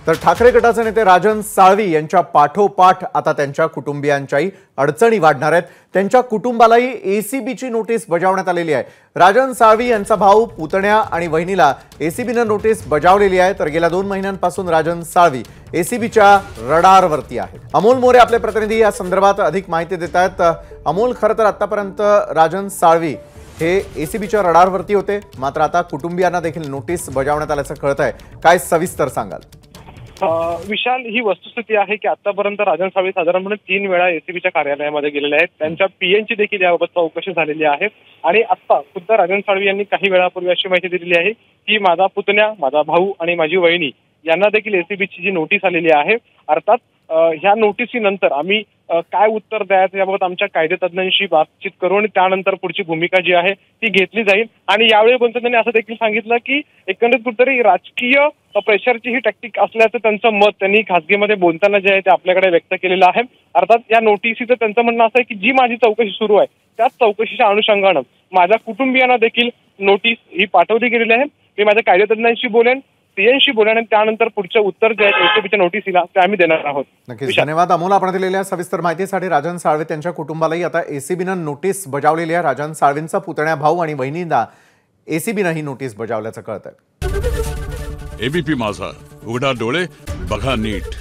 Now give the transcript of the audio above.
तर ठाकरे गटाचे नेते राजन साळवी यांच्या पाठोपाठ आता त्यांच्या कुटुंबियांच्याही अडचणी वाढणार आहेत। त्यांच्या कुटुंबालाही एसीबीची नोटीस बजावण्यात आलेली आहे। राजन साळवी यांचा भाऊ, पुतण्या आणि वहिनीला एसीबीने नोटीस बजावलेली आहे। तर गेल्या 2 महिन्यांपासून राजन साळवी एसीबीच्या रडारवरती आहेत। अमोल मोरे आपले प्रतिनिधी या संदर्भात अधिक माहिती देत आहेत। अमोल, खरं तर आतापर्यंत राजन साळवी हे एसीबीच्या रडारवरती होते, मात्र आता कुटुंबियांना देखील नोटीस बजावण्यात आल्याचं कळतंय। काय सविस्तर सांगाल? विशाल, ही वस्तुस्थिती आहे की आतापर्यंत राजन साळवी साधारणपणे 3 वेळा एसीबीच्या कार्यालयामध्ये गेलेले आहेत। त्यांच्या पीएनची देखील याबाबत चौकशी झालेली आहे आणि आता खुद्द राजन साळवी यांनी काही वेळापूर्वी अशी माहिती दिलेली आहे की माझा पुतण्या, माझा भाऊ आणि माझी वहिनी यांना देखील एसीबीची जी नोटीस आलेली आहे, अर्थात ह्या नोटिसीनंतर आम्ही काय उत्तर द्यायचं याबाबत आमच्या कायदेतज्ञांशी बातचीत करू आणि त्यानंतर पुढची भूमिका जी आहे ती घेतली जाईल। आणि यावेळी बोलताना त्यांनी असं देखील सांगितलं की एकंदरीत कुठेतरी राजकीय प्रेशरची ही टॅक्टिक असल्याचं त्यांचं मत त्यांनी खासगीमध्ये बोलताना जे आहे ते आपल्याकडे व्यक्त केलेलं आहे। अर्थात या नोटिसीचं त्यांचं म्हणणं असं आहे की जी माझी चौकशी सुरू आहे त्याच चौकशीच्या अनुषंगानं माझ्या कुटुंबियांना देखील नोटीस ही पाठवली गेलेली आहे। मी माझ्या कायदेतज्ञांशी बोलेन, पीएनशी बोलेन आणि त्यानंतर पुढचं उत्तर जे आहे एसीबीच्या नोटिसीला ते आम्ही देणार आहोत। नक्कीच धन्यवाद अमोल, आपण दिलेल्या सविस्तर माहितीसाठी। राजन साळवी त्यांच्या कुटुंबालाही आता एसीबीनं नोटीस बजावलेली आहे। राजन साळवींचा पुतण्या, भाऊ आणि बहिणींना एसीबीनं ही नोटीस बजावल्याचं कळतंय। एबीपी माझा, उघडा डोळे बघा नीट।